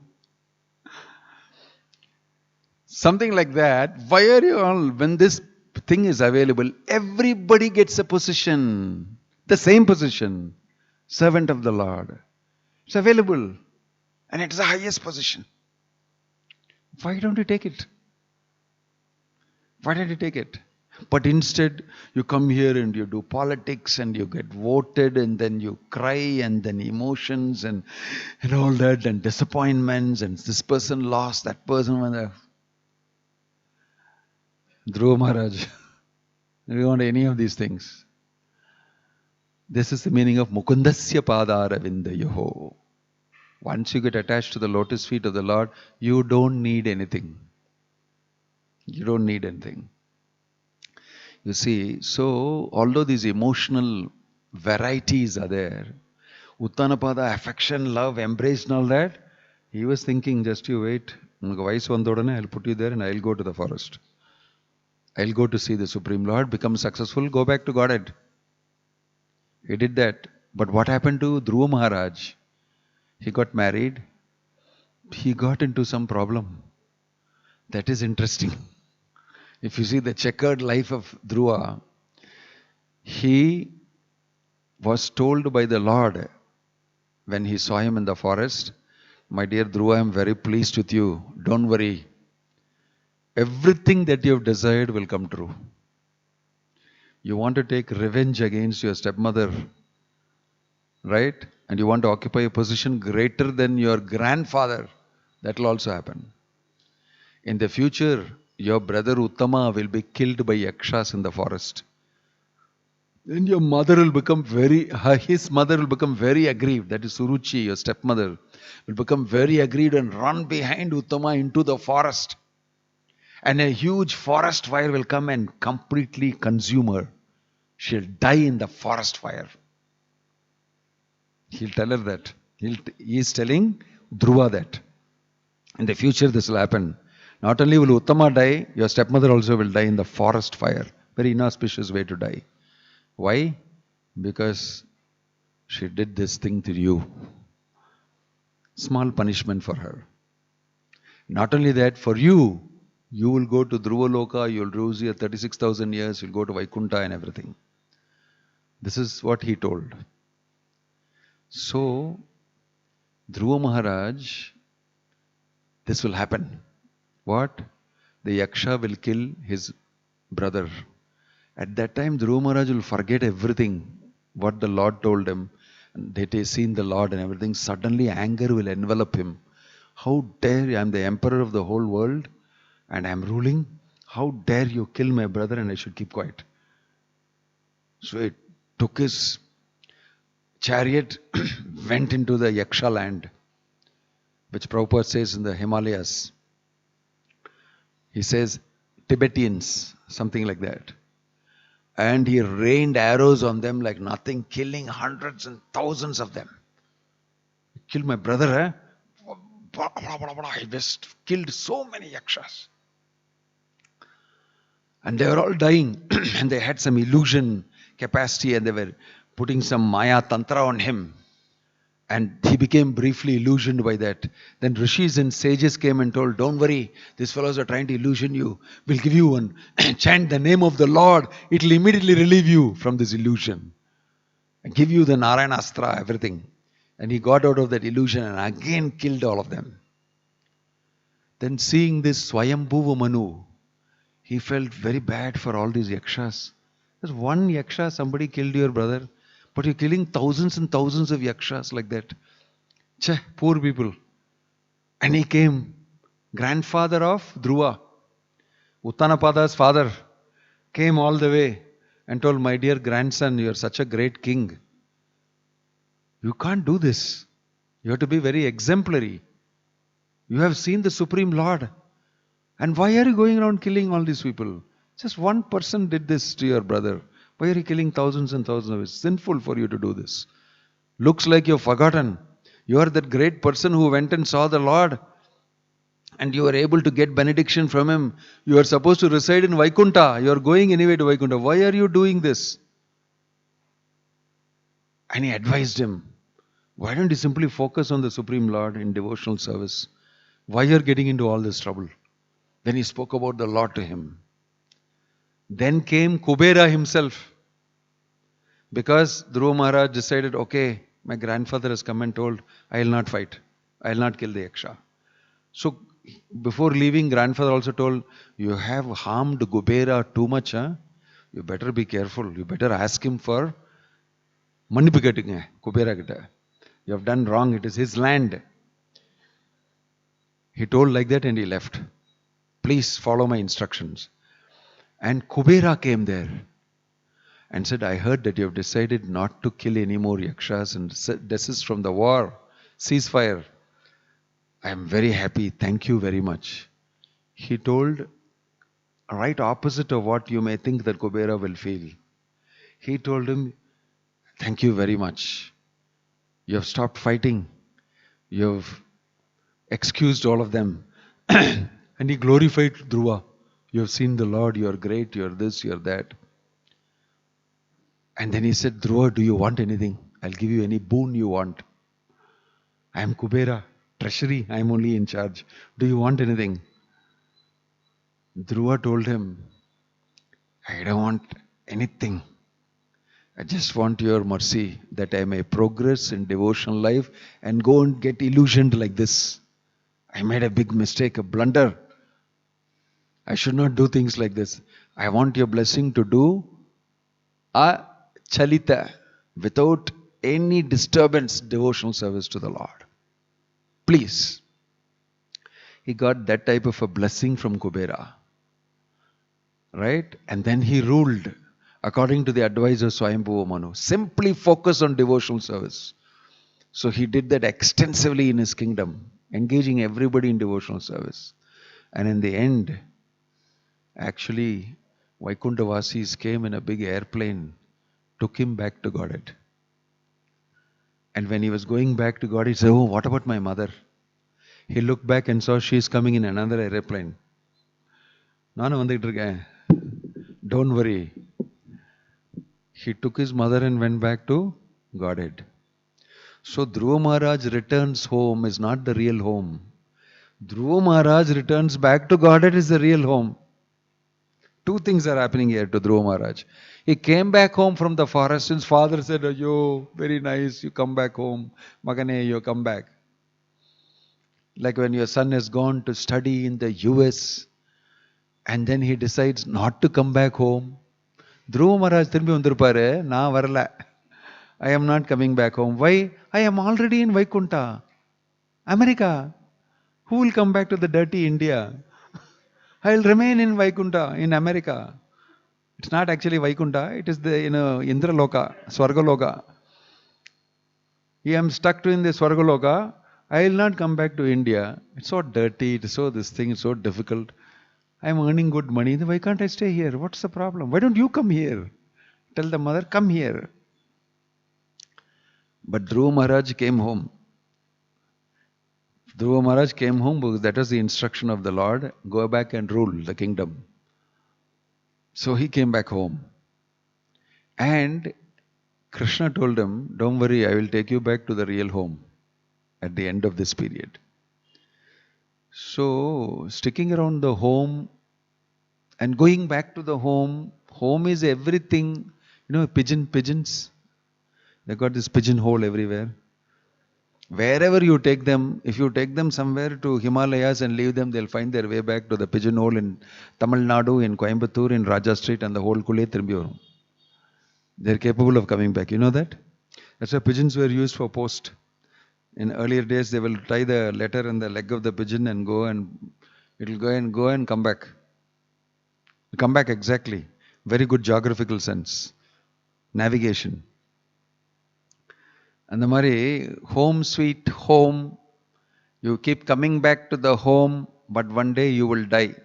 Something like that. Why are you all, when this thing is available, everybody gets a position. The same position. Servant of the Lord. It's available. And it's the highest position. Why don't you take it? Why did you take it? But instead, you come here and you do politics and you get voted and then you cry and then emotions and all that and disappointments and this person lost, that person won. Dhruva Maharaj, you don't want any of these things. This is the meaning of Mukundasya Padara Vindayoho. Once you get attached to the lotus feet of the Lord, you don't need anything. You don't need anything. You see, so although these emotional varieties are there, Uttanapada, affection, love, embrace and all that, he was thinking, just you wait, I'll put you there and I'll go to the forest. I'll go to see the Supreme Lord, become successful, go back to Godhead. He did that. But what happened to Dhruva Maharaj? He got married. He got into some problem. That is interesting. If you see the checkered life of Dhruva, he was told by the Lord when he saw him in the forest, my dear Dhruva, I am very pleased with you. Don't worry. Everything that you have desired will come true. You want to take revenge against your stepmother, right? And you want to occupy a position greater than your grandfather. That will also happen. In the future, your brother Uttama will be killed by yakshas in the forest. Then your mother will become his mother will become very aggrieved. That is Suruchi, your stepmother, will become very aggrieved and run behind Uttama into the forest. And a huge forest fire will come and completely consume her. She'll die in the forest fire. He'll tell her that. He is telling Dhruva that. In the future this will happen. Not only will Uttama die, your stepmother also will die in the forest fire. Very inauspicious way to die. Why? Because she did this thing to you. Small punishment for her. Not only that, for you, you will go to Dhruva Loka, you will rule here 36,000 years, you'll go to Vaikunta and everything. This is what he told. So, Dhruva Maharaj, this will happen. What? The Yaksha will kill his brother. At that time, Dhruva Maharaj will forget everything, what the Lord told him. And that he has seen the Lord and everything. Suddenly anger will envelop him. How dare you? I am the emperor of the whole world and I am ruling. How dare you kill my brother and I should keep quiet? So he took his chariot, went into the Yaksha land, which Prabhupada says in the Himalayas. He says Tibetans, something like that. And he rained arrows on them like nothing, killing hundreds and thousands of them. Killed my brother, He just killed so many yakshas. And they were all dying. And they had some illusion capacity and they were putting some Maya Tantra on him. And he became briefly illusioned by that. Then rishis and sages came and told, don't worry, these fellows are trying to illusion you. We'll give you one. Chant the name of the Lord. It will immediately relieve you from this illusion. And give you the Narayanastra, everything. And he got out of that illusion and again killed all of them. Then seeing this Swayambhuva Manu, he felt very bad for all these yakshas. There's one yaksha, somebody killed your brother. But you're killing thousands and thousands of yakshas like that. Cheh, poor people. And he came, grandfather of Dhruva, Uttanapada's father, came all the way and told, my dear grandson, you're such a great king. You can't do this. You have to be very exemplary. You have seen the Supreme Lord. And why are you going around killing all these people? Just one person did this to your brother. Why are you killing thousands and thousands of it? It's sinful for you to do this. Looks like you've forgotten. You are that great person who went and saw the Lord and you were able to get benediction from him. You are supposed to reside in Vaikuntha. You are going anyway to Vaikuntha. Why are you doing this? And he advised him, why don't you simply focus on the Supreme Lord in devotional service? Why are you getting into all this trouble? Then he spoke about the Lord to him. Then came Kubera himself. Because Dhruva Maharaj decided, okay, my grandfather has come and told, I will not fight. I will not kill the Yaksha. So, before leaving, grandfather also told, you have harmed Kubera too much. Huh? You better be careful. You better ask him for manipikating Kubera kita. You have done wrong. It is his land. He told like that and he left. Please follow my instructions. And Kubera came there and said, I heard that you have decided not to kill any more yakshas and desist from the war. Ceasefire. I am very happy. Thank you very much. He told right opposite of what you may think that Kubera will feel. He told him, thank you very much. You have stopped fighting. You have excused all of them. And he glorified Dhruva. You have seen the Lord, you are great, you are this, you are that. And then he said, Dhruva, do you want anything? I'll give you any boon you want. I am Kubera, treasury, I am only in charge. Do you want anything? Dhruva told him, I don't want anything. I just want your mercy that I may progress in devotional life and go and get illusioned like this. I made a big mistake, a blunder. I should not do things like this. I want your blessing to do a chalita, without any disturbance, devotional service to the Lord. Please. He got that type of a blessing from Kubera. Right? And then he ruled according to the advice of Swayambhuva Manu. Simply focus on devotional service. So he did that extensively in his kingdom, engaging everybody in devotional service. And in the end, actually, Vaikuntha-vasis came in a big airplane, took him back to Godhead. And when he was going back to God, he said, oh, what about my mother? He looked back and saw she is coming in another airplane. Don't worry. He took his mother and went back to Godhead. So Dhruva Maharaj returns home is not the real home. Dhruva Maharaj returns back to Godhead is the real home. Two things are happening here to Dhruva Maharaj. He came back home from the forest. His father said, yo, very nice, you come back home. Magane, you come back. Like when your son has gone to study in the US and then he decides not to come back home. Dhruva Maharaj திரும்பி வந்திருப்பாரு, நான் வரல. I am not coming back home. Why? I am already in Vaikuntha, America. Who will come back to the dirty India? I will remain in Vaikuntha, in America. It's not actually Vaikuntha, it is the Indraloka, Swargaloka. I am stuck in the Swargaloka. I will not come back to India. It's so dirty, it's so this thing is so difficult. I am earning good money. Why can't I stay here? What's the problem? Why don't you come here? Tell the mother, come here. But Dhruva Maharaj came home. Dhruva Maharaj came home because that was the instruction of the Lord. Go back and rule the kingdom. So he came back home. And Krishna told him, don't worry, I will take you back to the real home at the end of this period. So, sticking around the home and going back to the home is everything. Pigeons, they got this pigeonhole everywhere. Wherever you take them, if you take them somewhere to Himalayas and leave them, they'll find their way back to the pigeonhole in Tamil Nadu, in Coimbatore, in Raja Street, and the whole Kule Thirumbiorum. They're capable of coming back. You know that? That's why pigeons were used for post. In earlier days, they will tie the letter in the leg of the pigeon and it'll go and come back. Come back exactly. Very good geographical sense. Navigation. And the Mari, home sweet home. You keep coming back to the home, but one day you will die.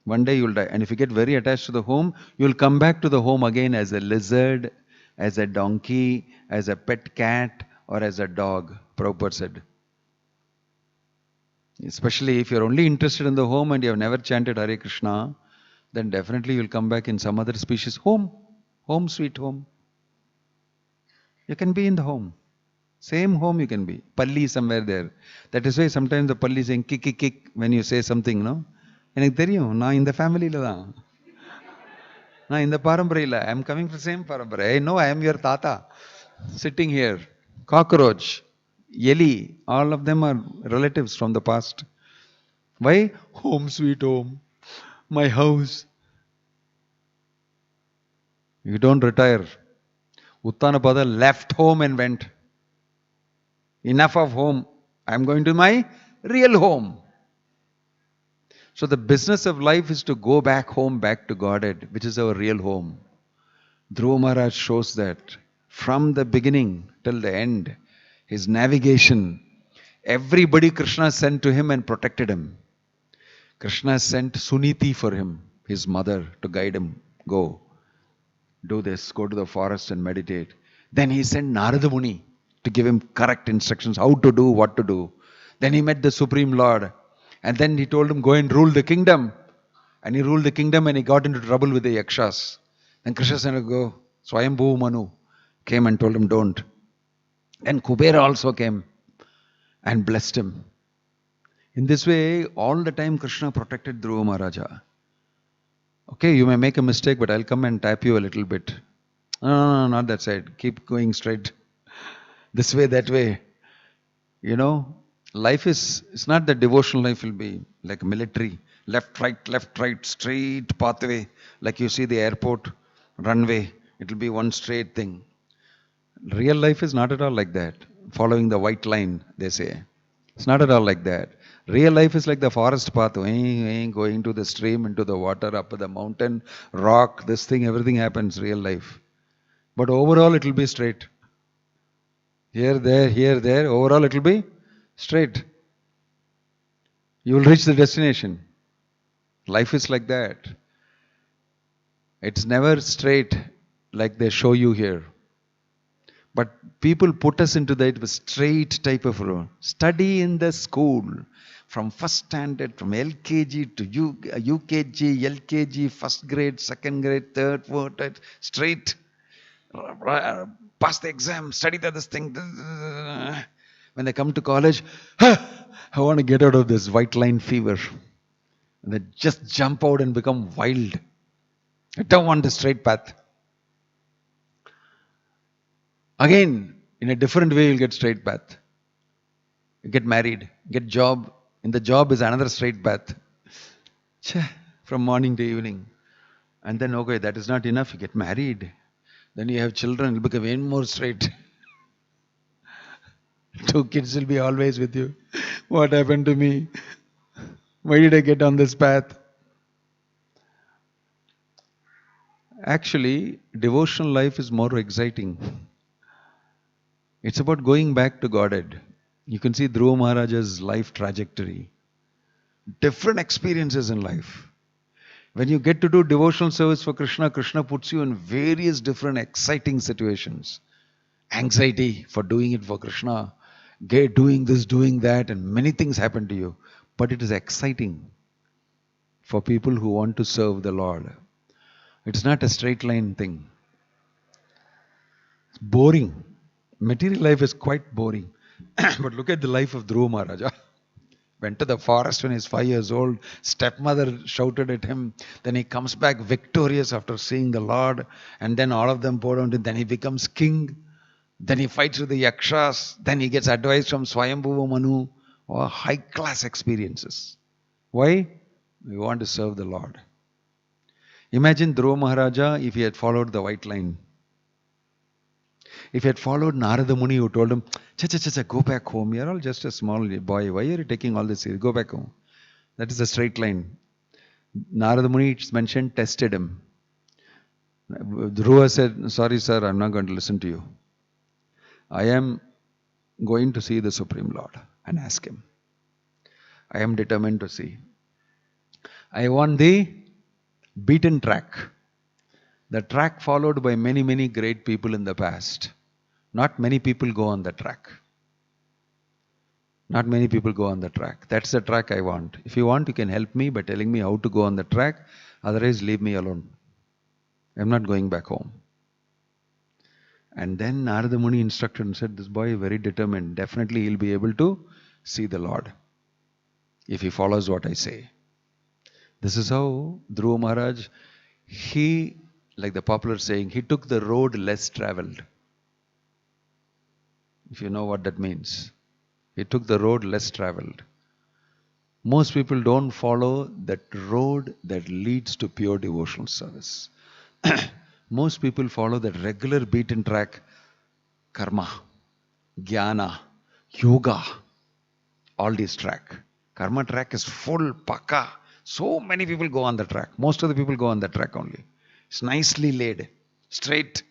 One day you will die. And if you get very attached to the home, you will come back to the home again as a lizard, as a donkey, as a pet cat, or as a dog, Prabhupada said. Especially if you're only interested in the home and you have never chanted Hare Krishna, then definitely you'll come back in some other species. Home. Home sweet home. You can be in the home. Same home you can be. Palli somewhere there. That is why sometimes the palli saying kick, kick, kick when you say something, no? எனக்கு தெரியும் நான் இந்த ஃபேமிலியில தான் நான் இந்த பாரம்பரையில் I am coming from the same parampara. I know I am your tata sitting here. Cockroach, Yeli, all of them are relatives from the past. Why? Home sweet home. My house. You don't retire. Uttanapada left home and went. Enough of home. I am going to my real home. So the business of life is to go back home, back to Godhead, which is our real home. Dhruva Maharaj shows that from the beginning till the end, his navigation, everybody Krishna sent to him and protected him. Krishna sent Suniti for him, his mother, to guide him. Go, do this, go to the forest and meditate. Then he sent Narada Muni to give him correct instructions, how to do, what to do. Then he met the Supreme Lord. And then he told him, go and rule the kingdom. And he ruled the kingdom and he got into trouble with the Yakshas. Then Krishna said, go. Swayambhu Manu came and told him, don't. Then Kubera also came and blessed him. In this way, all the time Krishna protected Dhruva Maharaja. Okay, you may make a mistake, but I'll come and tap you a little bit. No, not that side. Keep going straight. This way, that way. Life it's not that devotional life will be like military. Left, right, straight pathway. Like you see the airport, runway. It will be one straight thing. Real life is not at all like that. Following the white line, they say. It's not at all like that. Real life is like the forest path. Going to the stream, into the water, up the mountain, rock, this thing, everything happens, real life. But overall it will be straight. Here, there, overall it will be straight. You will reach the destination. Life is like that. It's never straight like they show you here. But people put us into that straight type of road. Study in the school. From first standard, from LKG to UKG, LKG, first grade, second grade, third, fourth, straight. Pass the exam, study this thing. When they come to college, I want to get out of this white line fever. And they just jump out and become wild. I don't want the straight path. Again, in a different way, you'll get straight path. You get married, get job. In the job is another straight path. From morning to evening. And then, okay, that is not enough. You get married. Then you have children. It will become even more straight. 2 kids will be always with you. What happened to me? Why did I get on this path? Actually, devotional life is more exciting. It's about going back to Godhead. You can see Dhruva Maharaja's life trajectory. Different experiences in life. When you get to do devotional service for Krishna, Krishna puts you in various different exciting situations. Anxiety for doing it for Krishna. Doing this, doing that, and many things happen to you. But it is exciting. for people who want to serve the Lord. It's not a straight line thing. It's boring. Material life is quite boring. But look at the life of Dhruva Maharaja. Went to the forest when he's 5 years old. Stepmother shouted at him. Then he comes back victorious after seeing the Lord. And then all of them pour on him. Then he becomes king. Then he fights with the Yakshas. Then he gets advice from Swayambhuva Manu. Oh, high class experiences. Why? We want to serve the Lord. Imagine Dhruva Maharaja if he had followed the white line. If he had followed Narada Muni who told him, Cha, go back home. You're all just a small boy. Why are you taking all this? Go back home. That is a straight line. Narada Muni, it's mentioned, tested him. Dhruva said, sorry sir, I'm not going to listen to you. I am going to see the Supreme Lord and ask him. I am determined to see. I want the beaten track. The track followed by many, many great people in the past. Not many people go on the track. Not many people go on the track. That's the track I want. If you want, you can help me by telling me how to go on the track. Otherwise, leave me alone. I'm not going back home. And then Narada Muni instructed and said, this boy is very determined. Definitely he'll be able to see the Lord if he follows what I say. This is how Dhruva Maharaj, he, like the popular saying, he took the road less traveled. If you know what that means. He took the road less traveled. Most people don't follow that road that leads to pure devotional service. Most people follow that regular beaten track, karma, jnana, yoga, all these track. Karma track is full, pakka. So many people go on the track. Most of the people go on the track only. It's nicely laid, straight.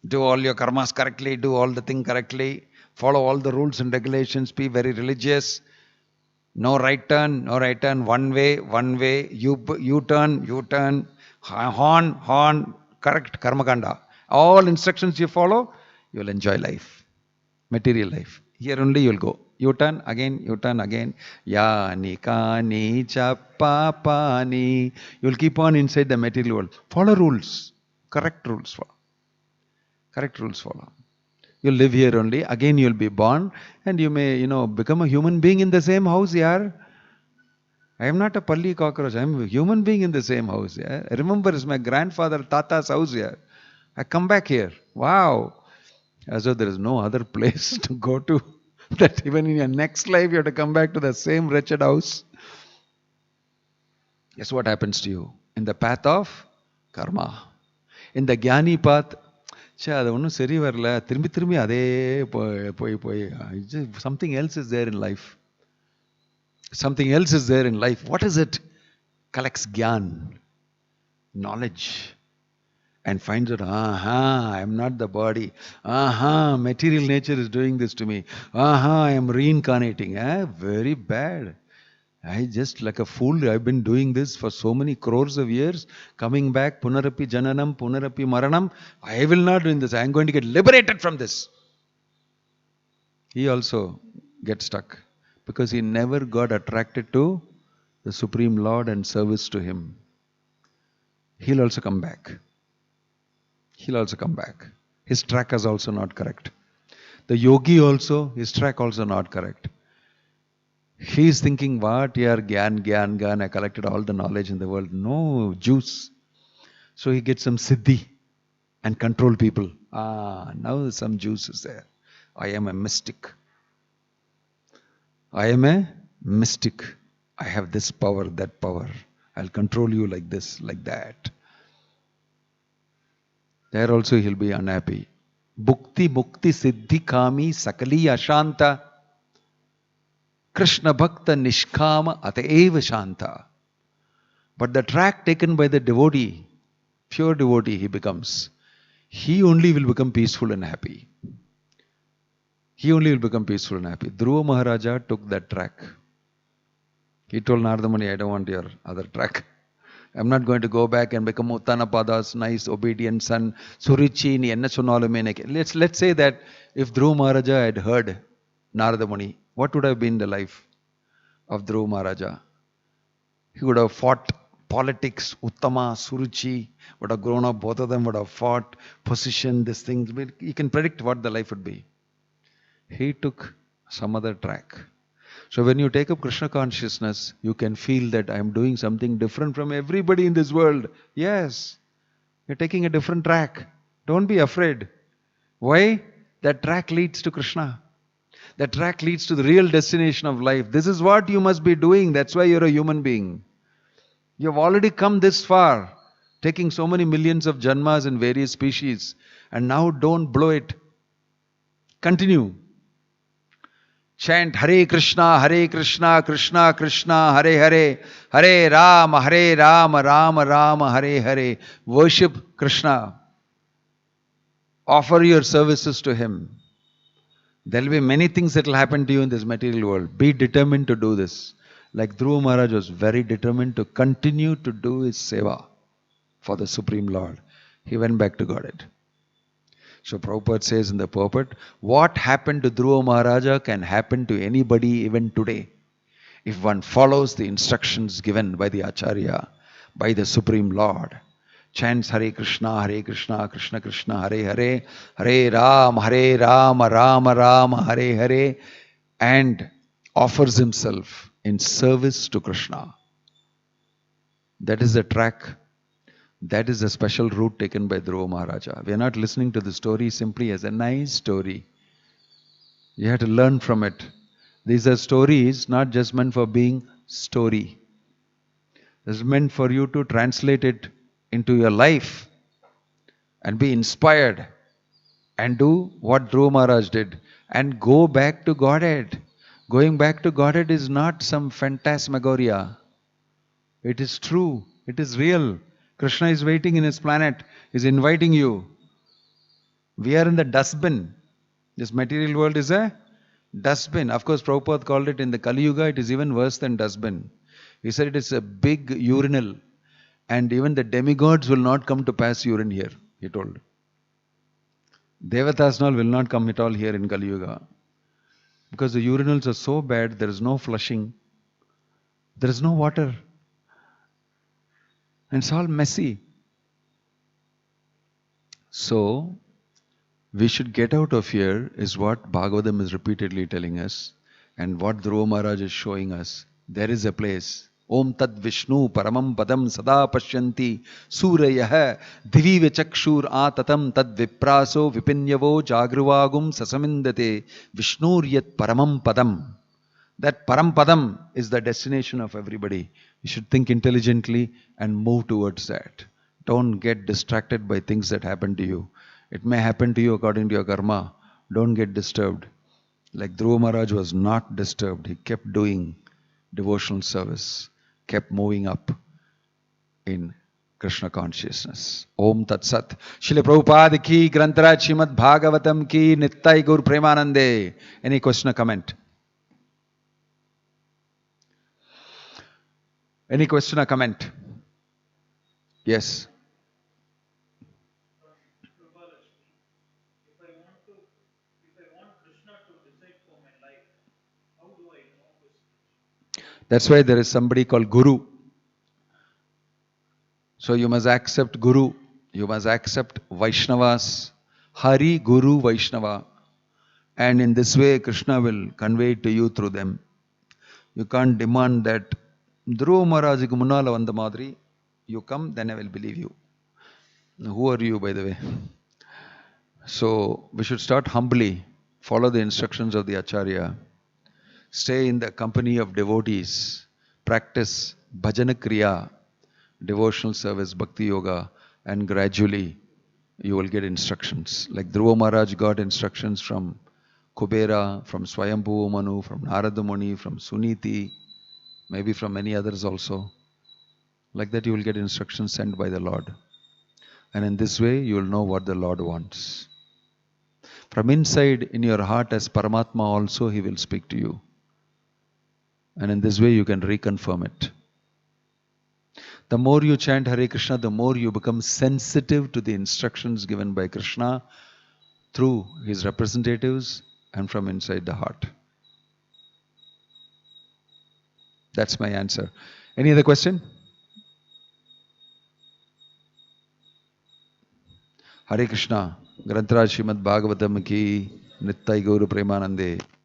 Do all your karmas correctly, do all the thing correctly, follow all the rules and regulations, be very religious. No right turn, one way, you turn, horn, correct, karmakanda. All instructions you follow, you will enjoy life, material life. Here only you will go. You turn again. Yani, kani, chapapani. You will keep on inside the material world. Follow rules. Correct rules follow. You'll live here only. Again you'll be born and you may, become a human being in the same house, yaar. I am not a palli cockroach. I am a human being in the same house. Yeah? I remember it's my grandfather Tata's house here. I come back here. Wow. As though there is no other place to go to. That even in your next life you have to come back to the same wretched house. Guess what happens to you? In the path of karma. In the jnani path, something else is there in life. Something else is there in life. What is it? Collects jnana, knowledge. And finds out, I am not the body. Material nature is doing this to me. I am reincarnating. Very bad. I just like a fool, I've been doing this for so many crores of years. Coming back, punarapi jananam, punarapi maranam. I will not do this. I am going to get liberated from this. He also gets stuck. Because he never got attracted to the Supreme Lord and service to Him. He'll also come back. His track is also not correct. The yogi also, his track also not correct. He is thinking, what? Yeah, gyan, I collected all the knowledge in the world. No, juice. So he gets some siddhi and control people. Now some juice is there. I am a mystic. I have this power, that power. I'll control you like this, like that. There also he'll be unhappy. Bhukti mukti siddhi kami sakali ashanta. Krishna bhakta nishkama ataeva shanta. But the track taken by the devotee, pure devotee he becomes, he only will become peaceful and happy. Dhruva Maharaja took that track. He told Narada Muni, I don't want your other track. I'm not going to go back and become Uttanapada's nice, obedient son. Surichi ni enna sonnalume. Let's say that if Dhruva Maharaja had heard Narada Muni, what would have been the life of Dhruva Maharaja? He would have fought politics. Uttama, Suruchi would have grown up. Both of them would have fought position, this thing. You can predict what the life would be. He took some other track. So when you take up Krishna consciousness, you can feel that I am doing something different from everybody in this world. Yes, you're taking a different track. Don't be afraid. Why? That track leads to Krishna. That track leads to the real destination of life. This is what you must be doing. That's why you're a human being. You have already come this far, taking so many millions of janmas in various species. And now don't blow it. Continue. Chant Hare Krishna, Krishna Krishna, Hare Hare, Hare Rama, Rama Rama, Hare Hare. Worship Krishna. Offer your services to Him. There will be many things that will happen to you in this material world. Be determined to do this. Like Dhruva Maharaj was very determined to continue to do his seva for the Supreme Lord. He went back to Godhead. So Prabhupada says in the purport, what happened to Dhruva Maharaja can happen to anybody even today. If one follows the instructions given by the Acharya, by the Supreme Lord. Chants Hare Krishna, Krishna Krishna, Hare Hare, Hare Rama, Rama, Hare Hare, and offers himself in service to Krishna. That is the track. That is a special route taken by Dhruva Maharaja. We are not listening to the story simply as a nice story. You have to learn from it. These are stories not just meant for being story. It's meant for you to translate it into your life and be inspired and do what Dhruva Maharaj did and go back to Godhead. Going back to Godhead is not some phantasmagoria. It is true. It is real. Krishna is waiting in his planet, is inviting you. We are in the dustbin. This material world is a dustbin. Of course, Prabhupada called it in the Kali Yuga, it is even worse than dustbin. He said it is a big urinal. And even the demigods will not come to pass urine here, he told. Devatas will not come at all here in Kali Yuga. Because the urinals are so bad, there is no flushing. There is no water. And it's all messy. So, we should get out of here is what Bhagavatam is repeatedly telling us. And what Dhruva Maharaj is showing us. There is a place. Om Tad Vishnu Paramam Padam Sada Pashyanti Surayah Divive Chakshur Atatam Tad Vipraso Vipinyavo Jagruvagum Sasamindate Vishnuryat Paramam Padam. That Param Padam is the destination of everybody. You should think intelligently and move towards that. Don't get distracted by things that happen to you. It may happen to you according to your karma. Don't get disturbed. Like Dhruva Maharaj was not disturbed. He kept doing devotional service. Kept moving up in Krishna consciousness. Om Tat Sat. Srila Prabhupada ki, Grantaraj Srimad Bhagavatam ki, Nittai Gaur Premanande. Any question or comment? Any question or comment? Yes. That's why there is somebody called Guru. So you must accept Guru. You must accept Vaishnavas. Hari, Guru, Vaishnava. And in this way, Krishna will convey it to you through them. You can't demand that Dhruva Maharaj's Munala Vanda Madri. You come, then I will believe you. Who are you, by the way? So we should start humbly. Follow the instructions of the Acharya. Stay in the company of devotees. Practice bhajana kriya, devotional service, bhakti yoga, and gradually you will get instructions. Like Dhruva Maharaj got instructions from Kubera, from Swayambhu Manu, from Narada Muni, from Suniti, maybe from many others also. Like that you will get instructions sent by the Lord. And in this way you will know what the Lord wants. From inside in your heart as Paramatma also He will speak to you. And in this way you can reconfirm it. The more you chant Hare Krishna, the more you become sensitive to the instructions given by Krishna through His representatives and from inside the heart. That's my answer. Any other question? Hare Krishna. Grantaraj Srimad Bhagavatam ki Nittai Gauru Premanande.